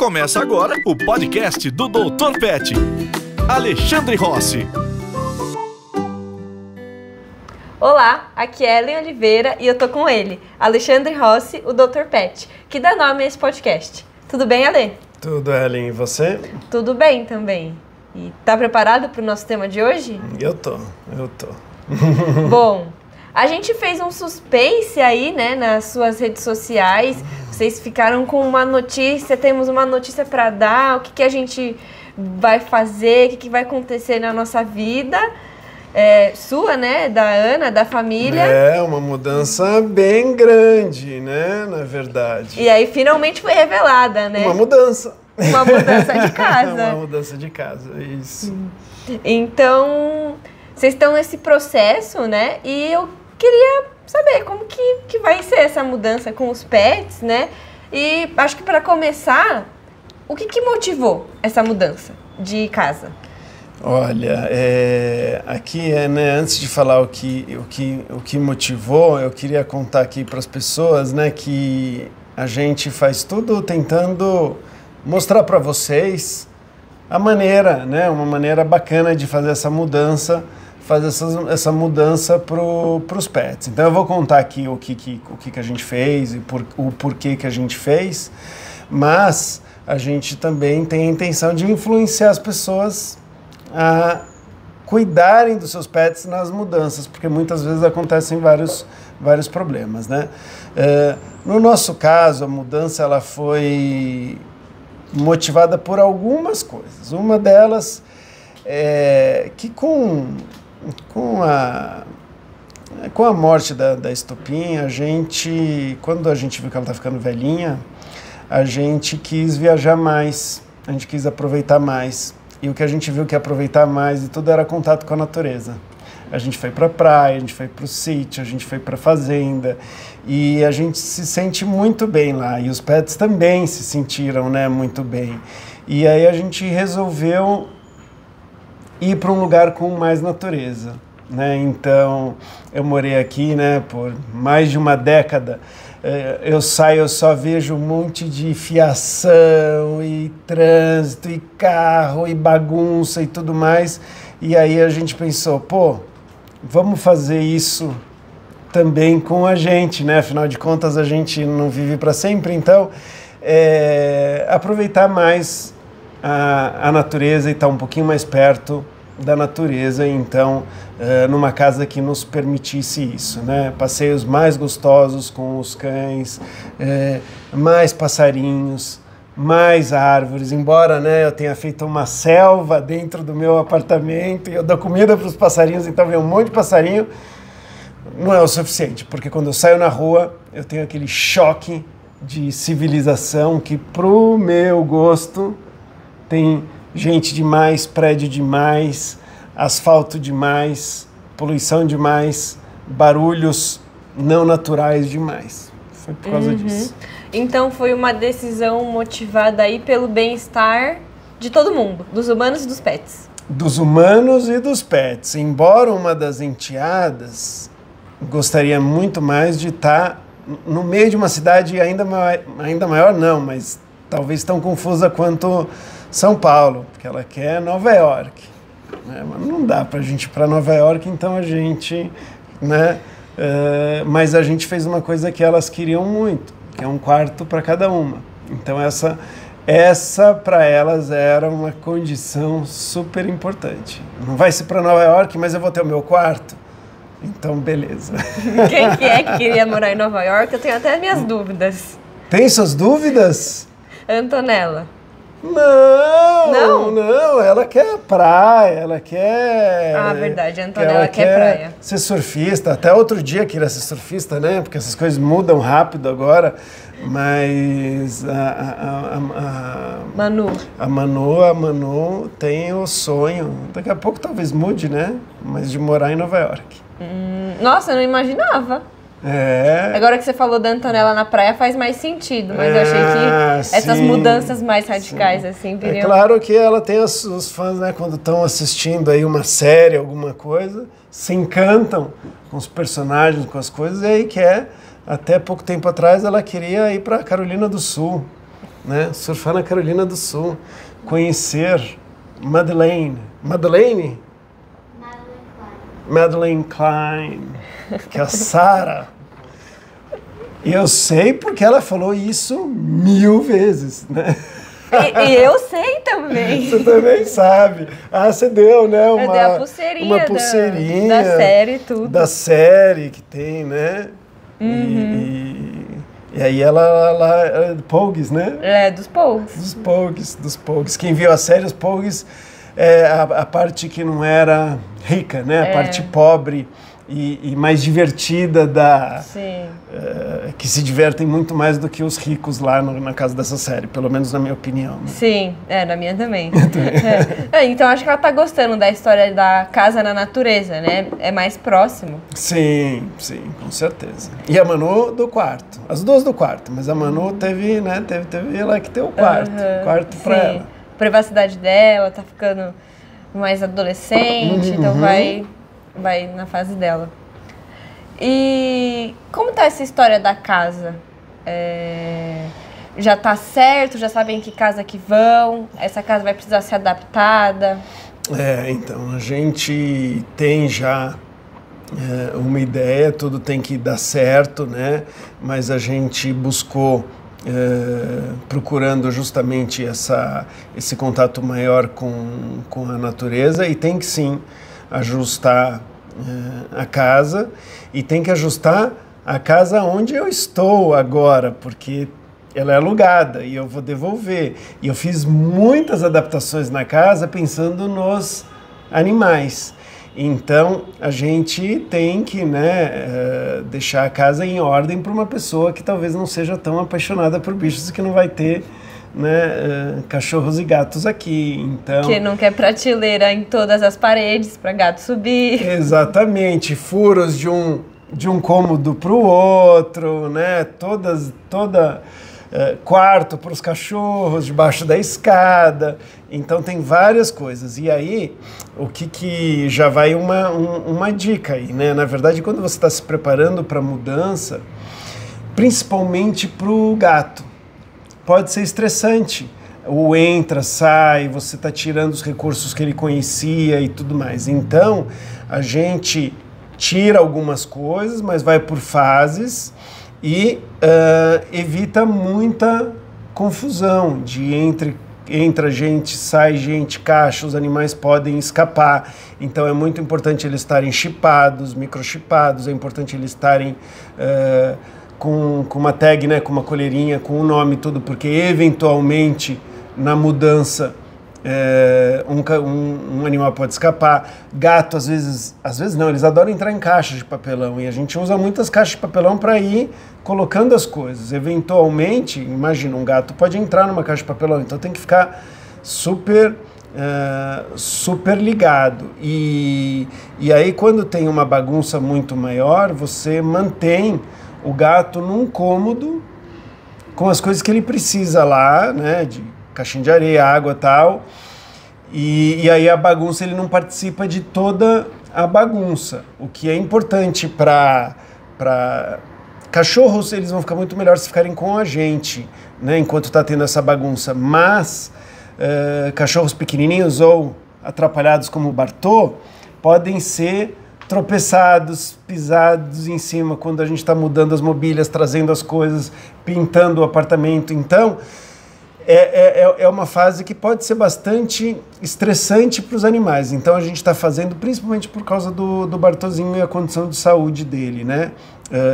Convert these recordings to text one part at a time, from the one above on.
Começa agora o podcast do Dr. Pet, Alexandre Rossi. Olá, aqui é Ellen Oliveira e eu tô com ele, Alexandre Rossi, o Dr. Pet, que dá nome a esse podcast. Tudo bem, Ale? Tudo, Ellen. E você? Tudo bem também. E tá preparado para o nosso tema de hoje? Eu tô. Bom, a gente fez um suspense aí, né, nas suas redes sociais. Vocês ficaram com uma notícia, temos uma notícia para dar, o que a gente vai fazer, o que vai acontecer na nossa vida. Sua, né, da Ana, da família. É, uma mudança bem grande, né, na verdade. E aí finalmente foi revelada, né? Uma mudança. Uma mudança de casa. Uma mudança de casa, isso. Então, vocês estão nesse processo, né? E eu queria saber como que vai ser essa mudança com os pets, né? E acho que para começar, o que motivou essa mudança de casa? Olha, aqui, né, antes de falar o que motivou, eu queria contar aqui para as pessoas, né, que a gente faz tudo tentando mostrar para vocês a maneira, né, uma maneira bacana de fazer essa mudança, essa mudança para os pets. Então eu vou contar aqui o que a gente fez e o porquê que a gente fez, mas a gente também tem a intenção de influenciar as pessoas a cuidarem dos seus pets nas mudanças, porque muitas vezes acontecem vários problemas, né? No nosso caso, a mudança ela foi motivada por algumas coisas. Uma delas é que com a morte da Estopinha, quando a gente viu que ela estava ficando velhinha, a gente quis viajar mais, a gente quis aproveitar mais. E o que a gente viu que aproveitar mais e tudo era contato com a natureza. A gente foi para a praia, a gente foi para o sítio, a gente foi para a fazenda e a gente se sente muito bem lá. E os pets também se sentiram, né, muito bem. E aí a gente resolveu ir para um lugar com mais natureza, né? Então eu morei aqui, né, por mais de uma década. Eu só vejo um monte de fiação e trânsito e carro e bagunça e tudo mais. E aí a gente pensou, vamos fazer isso também com a gente, né? Afinal de contas a gente não vive para sempre, então aproveitar mais a natureza e estar um pouquinho mais perto da natureza, então numa casa que nos permitisse isso, né? Passeios mais gostosos com os cães, mais passarinhos, mais árvores, embora, né, eu tenha feito uma selva dentro do meu apartamento e eu dou comida para os passarinhos, então vem um monte de passarinho, não é o suficiente, porque quando eu saio na rua eu tenho aquele choque de civilização que pro meu gosto tem gente demais, prédio demais, asfalto demais, poluição demais, barulhos não naturais demais. Foi por causa disso. Então foi uma decisão motivada aí pelo bem-estar de todo mundo, dos humanos e dos pets. Dos humanos e dos pets. Embora uma das enteadas gostaria muito mais de estar no meio de uma cidade ainda maior não, mas talvez tão confusa quanto São Paulo, porque ela quer Nova York, né? Mas não dá pra gente ir para Nova York, então a gente, né? Mas a gente fez uma coisa que elas queriam muito, que é um quarto para cada uma. Então essa para elas era uma condição super importante. Não vai ser para Nova York, mas eu vou ter o meu quarto. Então beleza. Quem que é que queria morar em Nova York? Eu tenho até minhas dúvidas. Tem suas dúvidas? Antonella. Não, ela quer praia, ela quer... Ah, verdade, a Antonella quer praia. Ser surfista, até outro dia queria ser surfista, né? Porque essas coisas mudam rápido agora, mas a Manu tem o sonho, daqui a pouco talvez mude, né? Mas de morar em Nova York. Nossa, eu não imaginava. Agora que você falou da Antonella na praia faz mais sentido, mas eu achei que essas mudanças mais radicais, assim, viriam... É claro que ela tem os fãs, né, quando estão assistindo aí uma série, alguma coisa, se encantam com os personagens, com as coisas, e aí até pouco tempo atrás ela queria ir para Carolina do Sul. né? Surfar na Carolina do Sul, conhecer Madeleine, Madeleine Klein, que é a Sarah. E eu sei porque ela falou isso 1000 vezes, né? E eu sei também. Você também sabe. Ah, você deu, né? Eu dei a pulseirinha, uma pulseirinha da série e tudo. Da série que tem, né? E aí ela Pogues, né? É, dos Pogues. Dos Pogues. Quem viu a série, os Pogues, a parte que não era rica, né? A parte pobre e mais divertida que se divertem muito mais do que os ricos lá na casa dessa série, pelo menos na minha opinião. Né? Sim, na minha também. Então acho que ela tá gostando da história da casa na natureza, né? É mais próximo. Sim, com certeza. E a Manu do quarto. As duas do quarto, mas a Manu teve ela que ter o quarto. Quarto pra ela. A privacidade dela, tá ficando mais adolescente, então vai na fase dela. E como tá essa história da casa? Já tá certo? Já sabem que casa que vão? Essa casa vai precisar ser adaptada? Então, a gente tem já uma ideia, tudo tem que dar certo, né? Mas a gente buscou, procurando justamente esse contato maior com a natureza, e tem que sim ajustar a casa, e tem que ajustar a casa onde eu estou agora, porque ela é alugada e eu vou devolver. E eu fiz muitas adaptações na casa pensando nos animais. Então a gente tem que, né, deixar a casa em ordem para uma pessoa que talvez não seja tão apaixonada por bichos e que não vai ter, né, cachorros e gatos aqui. Então, que não quer prateleira em todas as paredes para gato subir. Exatamente, furos de um cômodo para o outro, né? Quarto para os cachorros debaixo da escada. Então tem várias coisas. E aí, o que já vai uma dica aí, né? Na verdade, quando você está se preparando para a mudança, principalmente para o gato, pode ser estressante. O entra, sai, você está tirando os recursos que ele conhecia e tudo mais. Então, a gente tira algumas coisas, mas vai por fases e evita muita confusão de entra gente, sai gente, caixa, os animais podem escapar. Então é muito importante eles estarem chipados, microchipados, é importante eles estarem com uma tag, né, com uma coleirinha, com o nome e tudo, porque eventualmente na mudança um animal pode escapar. Gato, às vezes não, eles adoram entrar em caixas de papelão e a gente usa muitas caixas de papelão para ir colocando as coisas. Eventualmente, imagina, um gato pode entrar numa caixa de papelão, então tem que ficar super ligado. E aí, quando tem uma bagunça muito maior, você mantém o gato num cômodo com as coisas que ele precisa lá, né, de caixinha de areia, água e tal, e aí a bagunça, ele não participa de toda a bagunça, o que é importante para cachorros. Eles vão ficar muito melhor se ficarem com a gente, né, enquanto está tendo essa bagunça, mas cachorros pequenininhos ou atrapalhados como o Bartô podem ser tropeçados, pisados em cima quando a gente está mudando as mobílias, trazendo as coisas, pintando o apartamento. Então é uma fase que pode ser bastante estressante para os animais. Então a gente está fazendo principalmente por causa do Bartozinho e a condição de saúde dele, né?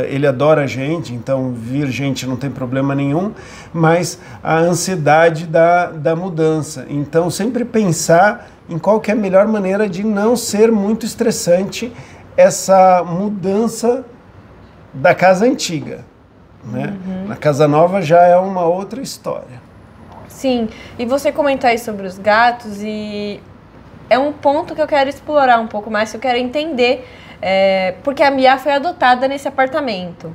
Ele adora a gente, então vir gente não tem problema nenhum, mas a ansiedade da mudança. Então sempre pensar em qual que é a melhor maneira de não ser muito estressante essa mudança da casa antiga, né? Na casa nova já é uma outra história. Sim, e você comentou aí sobre os gatos, e é um ponto que eu quero explorar um pouco mais, que eu quero entender, porque a Mia foi adotada nesse apartamento.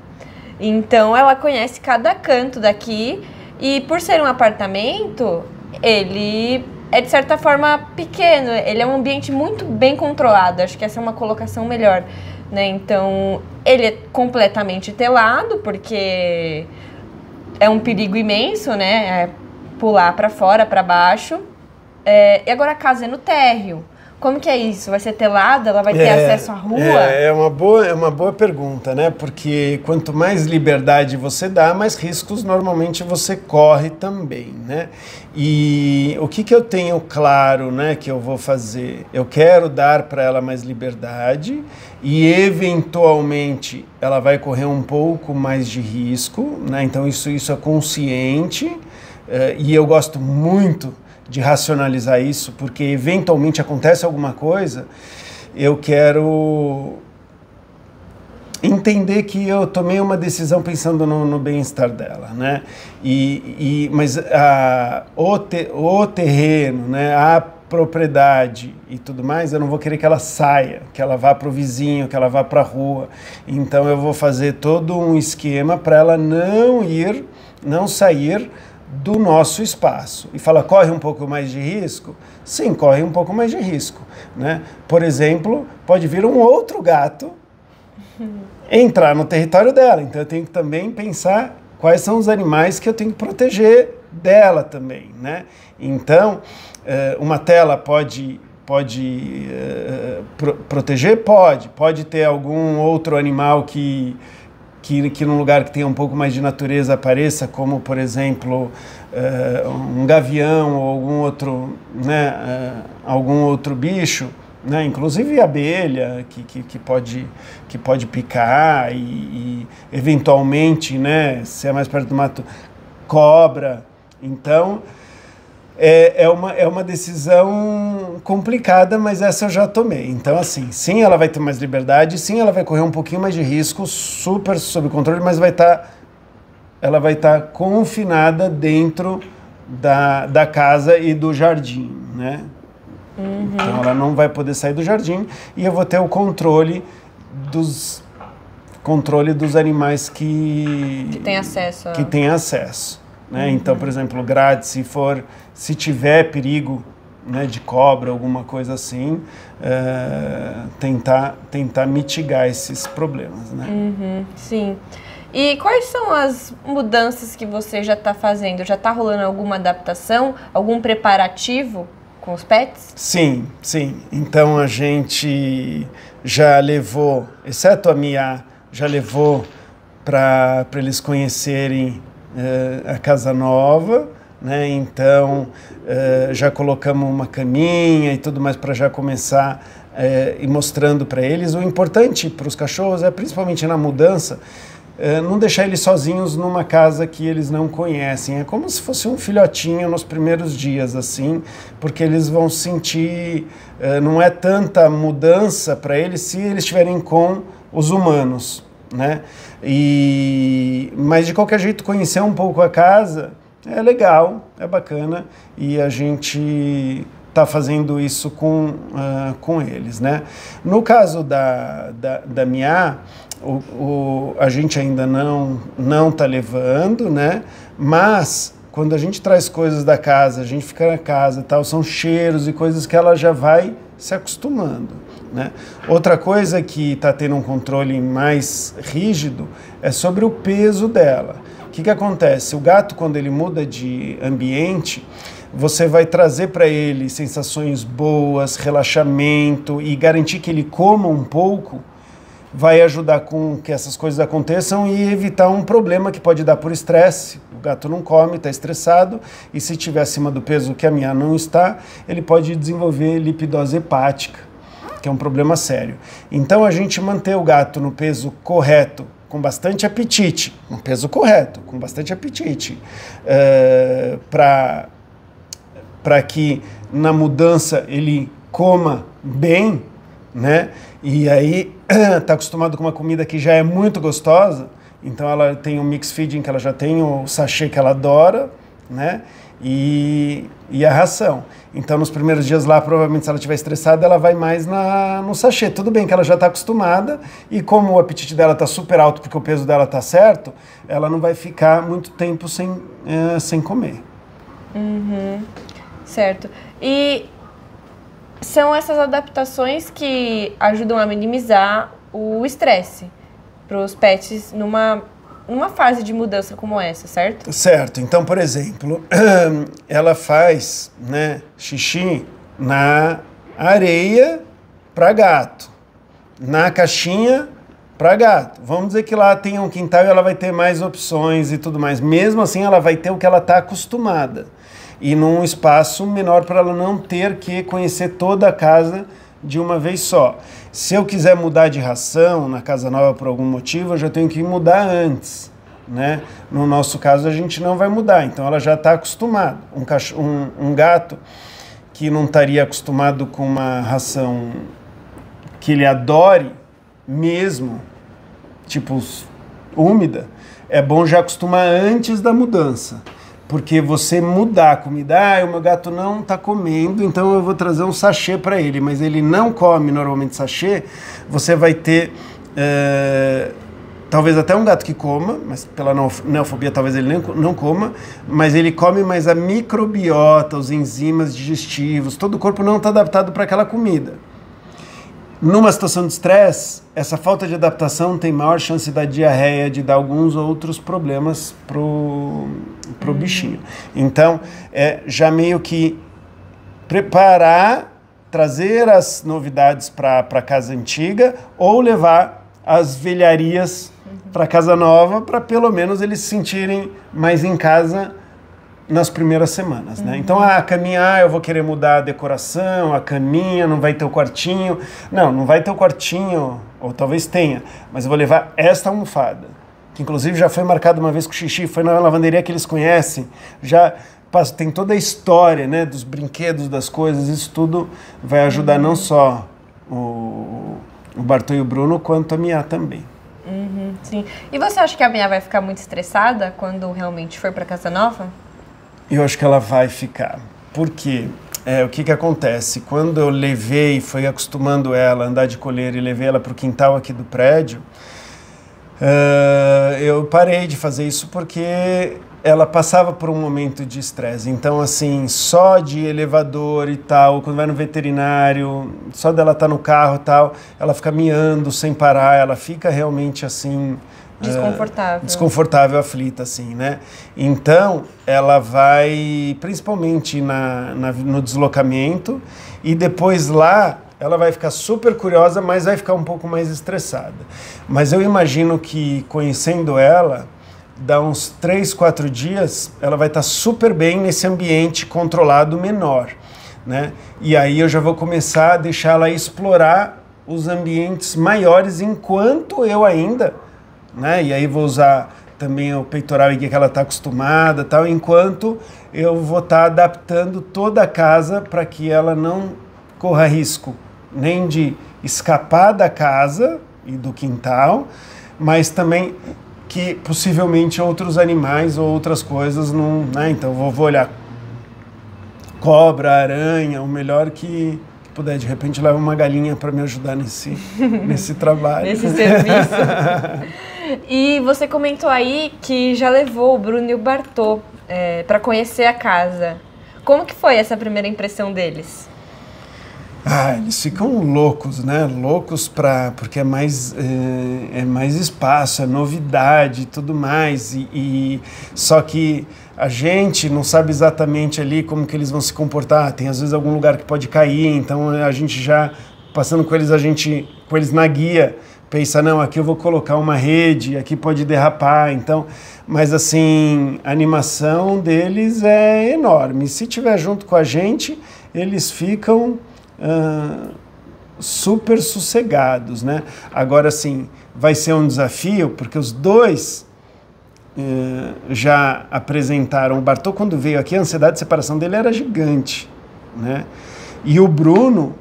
Então ela conhece cada canto daqui, e por ser um apartamento, ele é de certa forma pequeno, ele é um ambiente muito bem controlado, acho que essa é uma colocação melhor, né? Então ele é completamente telado, porque é um perigo imenso, né? pular para fora, para baixo. E agora a casa é no térreo. Como que é isso? Vai ser telada? Ela vai ter acesso à rua? É uma boa pergunta, né? Porque quanto mais liberdade você dá, mais riscos normalmente você corre também, né? E o que eu tenho claro, né, que eu vou fazer? Eu quero dar para ela mais liberdade e eventualmente ela vai correr um pouco mais de risco, né? Então isso é consciente, e eu gosto muito de racionalizar isso, porque eventualmente acontece alguma coisa, eu quero entender que eu tomei uma decisão pensando no bem-estar dela, né? Mas o terreno, né, a propriedade e tudo mais, eu não vou querer que ela saia, que ela vá para o vizinho, que ela vá para a rua. Então eu vou fazer todo um esquema para ela não sair do nosso espaço. E fala, corre um pouco mais de risco? Sim, corre um pouco mais de risco, né? Por exemplo, pode vir um outro gato entrar no território dela. Então eu tenho que também pensar quais são os animais que eu tenho que proteger dela também, né? Então, uma tela pode proteger? Pode ter algum outro animal que num lugar que tenha um pouco mais de natureza apareça, como, por exemplo, um gavião ou algum outro, né, algum outro bicho, né, inclusive abelha, que pode picar e eventualmente, né, se é mais perto do mato, cobra. Então, é uma decisão complicada, mas essa eu já tomei. Então, assim, sim, ela vai ter mais liberdade, sim, ela vai correr um pouquinho mais de risco, super sob controle, mas ela vai estar confinada dentro da casa e do jardim, né? Uhum. Então, ela não vai poder sair do jardim e eu vou ter o controle dos animais que tem acesso. Que tem acesso. Né? Uhum. Então, por exemplo, grade, se tiver perigo, né, de cobra, alguma coisa assim, tentar mitigar esses problemas. Né? Uhum, sim. E quais são as mudanças que você já está fazendo? Já está rolando alguma adaptação, algum preparativo com os pets? Sim. Então a gente já levou, exceto a Mia, já levou para eles conhecerem a casa nova, né? Então já colocamos uma caminha e tudo mais para já começar e mostrando para eles. O importante para os cachorros é, principalmente na mudança, não deixar eles sozinhos numa casa que eles não conhecem. É como se fosse um filhotinho nos primeiros dias, assim, porque eles vão sentir, não é tanta mudança para eles se eles estiverem com os humanos, né? Mas de qualquer jeito, conhecer um pouco a casa é legal, é bacana, e a gente está fazendo isso com eles, né? No caso da Mia, a gente ainda não está levando, né? Mas quando a gente traz coisas da casa, a gente fica na casa e tal, são cheiros e coisas que ela já vai se acostumando, né? Outra coisa que está tendo um controle mais rígido é sobre o peso dela. O que acontece? O gato, quando ele muda de ambiente, você vai trazer para ele sensações boas, relaxamento e garantir que ele coma um pouco, vai ajudar com que essas coisas aconteçam e evitar um problema que pode dar por estresse. O gato não come, está estressado, e se estiver acima do peso que a Mia não está, ele pode desenvolver lipidose hepática, que é um problema sério. Então a gente manter o gato no peso correto, com bastante apetite, no peso correto, com bastante apetite, para que na mudança ele coma bem, né? E aí está acostumado com uma comida que já é muito gostosa, então ela tem um mix feeding, que ela já tem o sachê que ela adora, né? E a ração. Então, nos primeiros dias lá, provavelmente, se ela estiver estressada, ela vai mais no sachê. Tudo bem que ela já está acostumada, e como o apetite dela está super alto, porque o peso dela está certo, ela não vai ficar muito tempo sem comer. Uhum. Certo. E são essas adaptações que ajudam a minimizar o estresse para os pets numa numa fase de mudança como essa, certo? Certo. Então, por exemplo, ela faz, né, xixi na areia para gato, na caixinha para gato. Vamos dizer que lá tem um quintal e ela vai ter mais opções e tudo mais. Mesmo assim, ela vai ter o que ela está acostumada. E num espaço menor para ela não ter que conhecer toda a casa de uma vez só. Se eu quiser mudar de ração na casa nova por algum motivo, eu já tenho que mudar antes, né? No nosso caso, a gente não vai mudar. Então, ela já está acostumada. Um gato que não estaria acostumado com uma ração que ele adore mesmo, tipo úmida, é bom já acostumar antes da mudança. Porque você mudar a comida, o meu gato não está comendo, então eu vou trazer um sachê para ele, mas ele não come normalmente sachê, você vai ter, talvez até um gato que coma, mas pela neofobia talvez ele não coma, mas ele come, mas a microbiota, os enzimas digestivos, todo o corpo não está adaptado para aquela comida. Numa situação de estresse, essa falta de adaptação tem maior chance de dar diarreia, de dar alguns outros problemas pro bichinho. Então, já meio que preparar, trazer as novidades para a casa antiga ou levar as velharias para a casa nova, para pelo menos eles se sentirem mais em casa nas primeiras semanas, né? Então, a caminha, eu vou querer mudar a decoração, a caminha, não vai ter o quartinho. Não vai ter o quartinho, ou talvez tenha, mas eu vou levar esta almofada, que inclusive já foi marcada uma vez com xixi, foi na lavanderia que eles conhecem, já tem toda a história, né, dos brinquedos, das coisas, isso tudo vai ajudar não só o Bartô e o Bruno, quanto a Mia também. Sim. E você acha que a Mia vai ficar muito estressada quando realmente for para casa nova? Eu acho que ela vai ficar. Por quê? O que acontece? Quando eu levei, fui acostumando ela a andar de coleira e levei ela para o quintal aqui do prédio, eu parei de fazer isso porque ela passava por um momento de estresse. Então, assim, só de elevador e tal, quando vai no veterinário, só dela estar no carro e tal, ela fica miando sem parar, ela fica realmente assim... desconfortável, aflita, assim, né? Então, ela vai, principalmente no deslocamento, e depois lá, ela vai ficar super curiosa, mas vai ficar um pouco mais estressada. Mas eu imagino que, conhecendo ela, dá uns 3, 4 dias, ela vai estar super bem nesse ambiente controlado menor, né? E aí eu já vou começar a deixar ela explorar os ambientes maiores, enquanto eu ainda... né? E aí vou usar também o peitoral que ela está acostumada, tal, enquanto eu vou estar adaptando toda a casa para que ela não corra risco nem de escapar da casa e do quintal, mas também que possivelmente outros animais ou outras coisas não, né? Então vou olhar cobra, aranha, o melhor que puder, de repente leva uma galinha para me ajudar nesse trabalho. Nesse serviço. E você comentou aí que já levou o Bruno e o Bartô para conhecer a casa. Como que foi essa primeira impressão deles? Eles ficam loucos, né? Loucos porque é mais espaço, é novidade e tudo mais. Só que a gente não sabe exatamente ali como que eles vão se comportar. Tem às vezes algum lugar que pode cair, então a gente já, passando com eles, com eles na guia, pensa, não, aqui eu vou colocar uma rede, aqui pode derrapar, então... Mas, assim, a animação deles é enorme. Se estiver junto com a gente, eles ficam super sossegados, né? Agora, assim, vai ser um desafio, porque os dois já apresentaram... O Bartô, quando veio aqui, a ansiedade de separação dele era gigante, né? E o Bruno,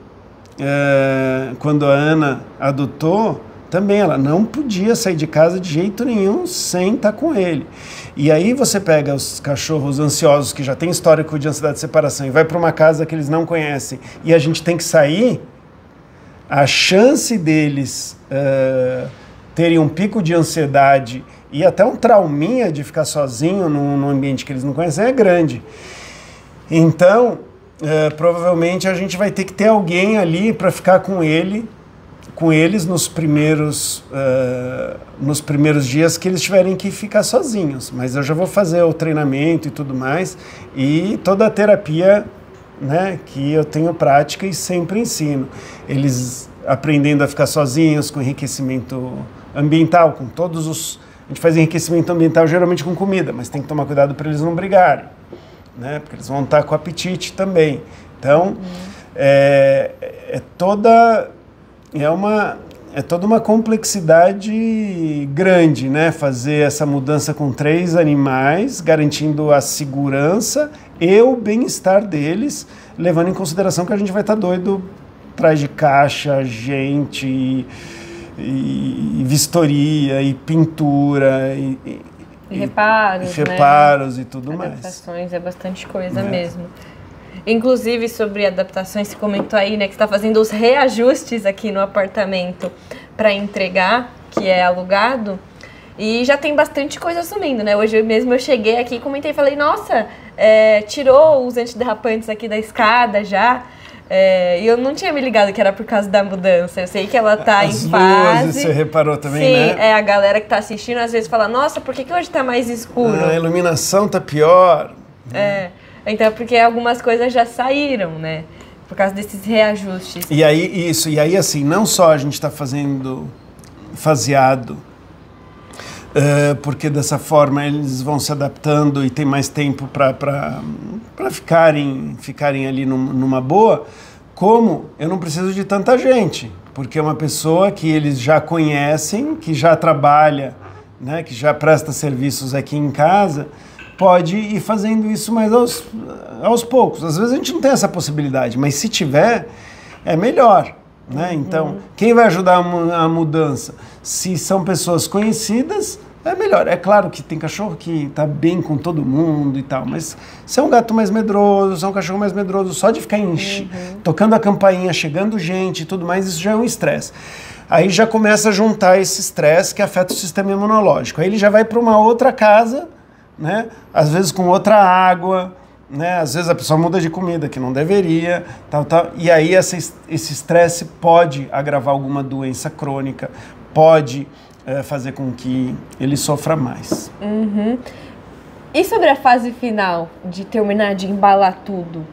quando a Ana adotou, também ela não podia sair de casa de jeito nenhum sem estar com ele. E aí você pega os cachorros ansiosos que já têm histórico de ansiedade de separação e vai para uma casa que eles não conhecem e a gente tem que sair, a chance deles terem um pico de ansiedade e até um trauminha de ficar sozinho num ambiente que eles não conhecem é grande. Então, provavelmente a gente vai ter que ter alguém ali para ficar com ele, com eles nos primeiros dias que eles tiverem que ficar sozinhos. Mas eu já vou fazer o treinamento e tudo mais, e toda a terapia, né, que eu tenho prática e sempre ensino. Eles aprendendo a ficar sozinhos, com enriquecimento ambiental, com todos os... A gente faz enriquecimento ambiental geralmente com comida, mas tem que tomar cuidado para eles não brigarem, né, porque eles vão estar com apetite também. Então, é toda uma complexidade grande, né? Fazer essa mudança com 3 animais, garantindo a segurança e o bem-estar deles, levando em consideração que a gente vai estar doido atrás de caixa, gente, e vistoria, e pintura, e reparos, né? E tudo mais. Adaptações, é bastante coisa mesmo. Inclusive, sobre adaptações, você comentou aí, né, que você está fazendo os reajustes aqui no apartamento para entregar, que é alugado, e já tem bastante coisa sumindo, né? Hoje mesmo eu cheguei aqui e comentei, falei, nossa, tirou os antiderrapantes aqui da escada já, e eu não tinha me ligado que era por causa da mudança. Eu sei que ela tá em fase. Você reparou também, sim, né? A galera que tá assistindo às vezes fala, nossa, por que hoje tá mais escuro? A iluminação tá pior. Então, porque algumas coisas já saíram, né? Por causa desses reajustes. E aí assim, não só a gente está fazendo faseado, porque dessa forma eles vão se adaptando e tem mais tempo para ficarem ali numa boa, como eu não preciso de tanta gente, porque é uma pessoa que eles já conhecem, que já trabalha, né, que já presta serviços aqui em casa, pode ir fazendo isso mais aos poucos. Às vezes a gente não tem essa possibilidade, mas se tiver, é melhor, né? Então, quem vai ajudar a mudança? Se são pessoas conhecidas, é melhor. É claro que tem cachorro que está bem com todo mundo e tal, mas se é um gato mais medroso, se é um cachorro mais medroso, só de ficar tocando a campainha, chegando gente e tudo mais, isso já é um estresse. Aí já começa a juntar esse estresse que afeta o sistema imunológico. Aí ele já vai para uma outra casa, né? Às vezes com outra água, né? Às vezes a pessoa muda de comida que não deveria, tal. E aí esse estresse pode agravar alguma doença crônica, pode fazer com que ele sofra mais. E sobre a fase final, de terminar de embalar tudo,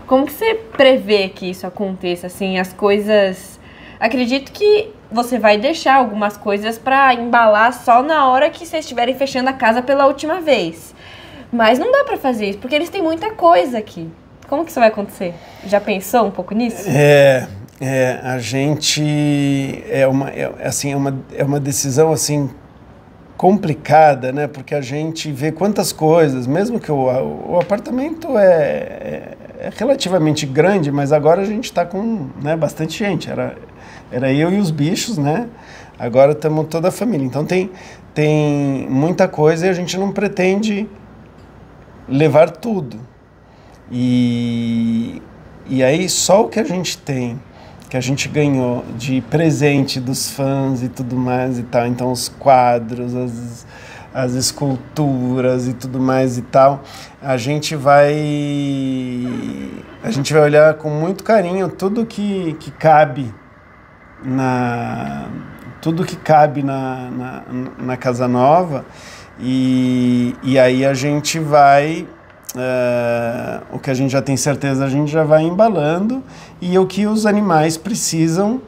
como que você prevê que isso aconteça? Assim, as coisas... Acredito que você vai deixar algumas coisas para embalar só na hora que vocês estiverem fechando a casa pela última vez. Mas não dá para fazer isso, porque eles têm muita coisa aqui. Como que isso vai acontecer? Já pensou um pouco nisso? A gente... É uma decisão, assim, complicada, né? Porque a gente vê quantas coisas, mesmo que o apartamento é relativamente grande, mas agora a gente está com, né, bastante gente. Era eu e os bichos, né? Agora estamos toda a família. Então tem muita coisa e a gente não pretende levar tudo. E aí só o que a gente tem, que a gente ganhou de presente dos fãs e tudo mais e tal, então os quadros, as esculturas e tudo mais e tal, a gente vai olhar com muito carinho tudo que cabe na casa nova, e aí a gente vai, o que a gente já tem certeza, a gente já vai embalando, e o que os animais precisam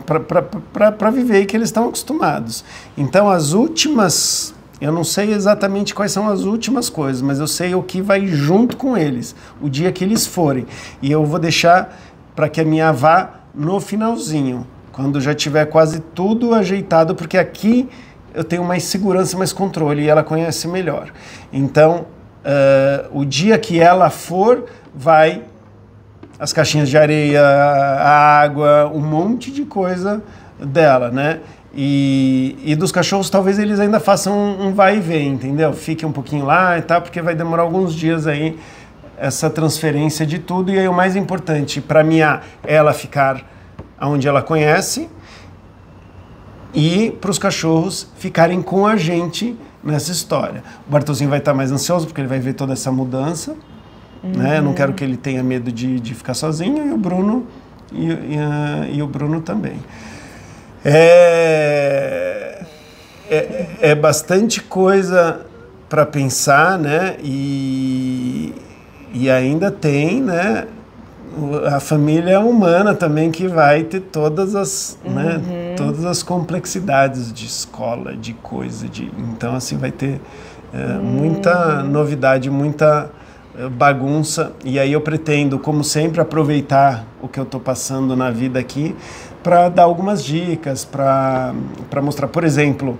para viver e que eles estão acostumados. Então as últimas, eu não sei exatamente quais são as últimas coisas, mas eu sei o que vai junto com eles, o dia que eles forem, e eu vou deixar para que a minha vá no finalzinho, quando já tiver quase tudo ajeitado, porque aqui eu tenho mais segurança, mais controle, e ela conhece melhor. Então, o dia que ela for, vai as caixinhas de areia, a água, um monte de coisa dela, né? E dos cachorros, talvez eles ainda façam um vai e vem, entendeu? Fique um pouquinho lá e tal, porque vai demorar alguns dias aí essa transferência de tudo. E aí o mais importante para mim é ela ficar onde ela conhece e para os cachorros ficarem com a gente nessa história. O Bartolzinho vai estar mais ansioso porque ele vai ver toda essa mudança, né? Eu não quero que ele tenha medo de ficar sozinho, e o Bruno e o Bruno também. É bastante coisa para pensar, né? E ainda tem, né? A família humana também, que vai ter todas as, né, todas as complexidades de escola, de coisa. Então, assim, vai ter muita novidade, muita bagunça. E aí eu pretendo, como sempre, aproveitar o que eu estou passando na vida aqui para dar algumas dicas, para mostrar. Por exemplo,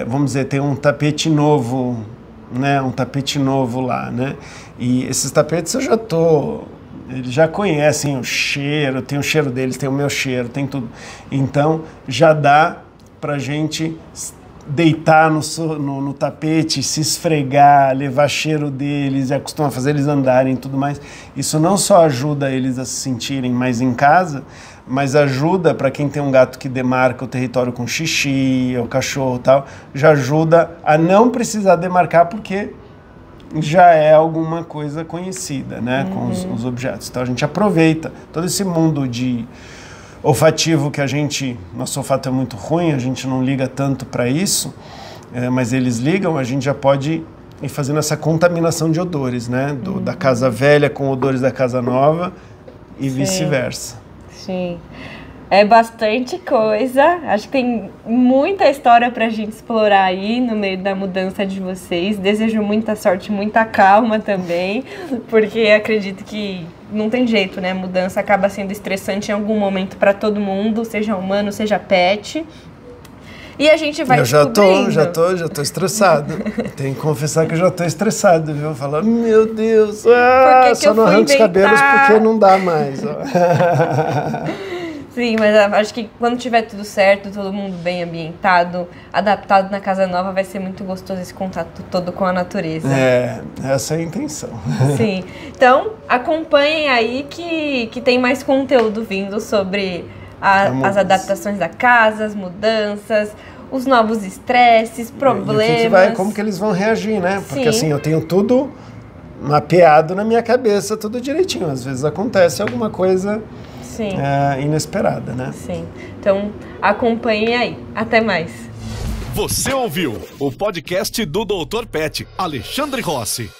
vamos dizer, tem um tapete novo, né, um tapete novo lá, né? E esses tapetes eles já conhecem o cheiro, tem o cheiro deles, tem o meu cheiro, tem tudo. Então, já dá pra gente deitar no tapete, se esfregar, levar cheiro deles, e acostumar a fazer eles andarem e tudo mais. Isso não só ajuda eles a se sentirem mais em casa, mas ajuda para quem tem um gato que demarca o território com xixi, o cachorro e tal, já ajuda a não precisar demarcar, porque já é alguma coisa conhecida, né, com os objetos. Então a gente aproveita todo esse mundo de olfativo que nosso olfato é muito ruim, a gente não liga tanto para isso, mas eles ligam, a gente já pode ir fazendo essa contaminação de odores, né, da casa velha com odores da casa nova e vice-versa. Sim. É bastante coisa, acho que tem muita história pra gente explorar aí no meio da mudança de vocês. Desejo muita sorte, muita calma também, porque acredito que não tem jeito, né? Mudança acaba sendo estressante em algum momento pra todo mundo, seja humano, seja pet. E a gente vai descobrindo. Já tô estressado. Tenho que confessar que eu já tô estressado, viu? Falando, meu Deus, só não arranco os cabelos porque não dá mais. Sim, mas acho que quando tiver tudo certo, todo mundo bem ambientado, adaptado na casa nova, vai ser muito gostoso esse contato todo com a natureza. Essa é a intenção. Sim. Então, acompanhem aí que tem mais conteúdo vindo sobre as adaptações da casa, as mudanças, os novos estresses, problemas. Como que eles vão reagir, né? Porque Sim. assim, eu tenho tudo mapeado na minha cabeça, tudo direitinho. Às vezes acontece alguma coisa inesperada, né? Sim. Então, acompanhem aí. Até mais. Você ouviu o podcast do Dr. Pet, Alexandre Rossi.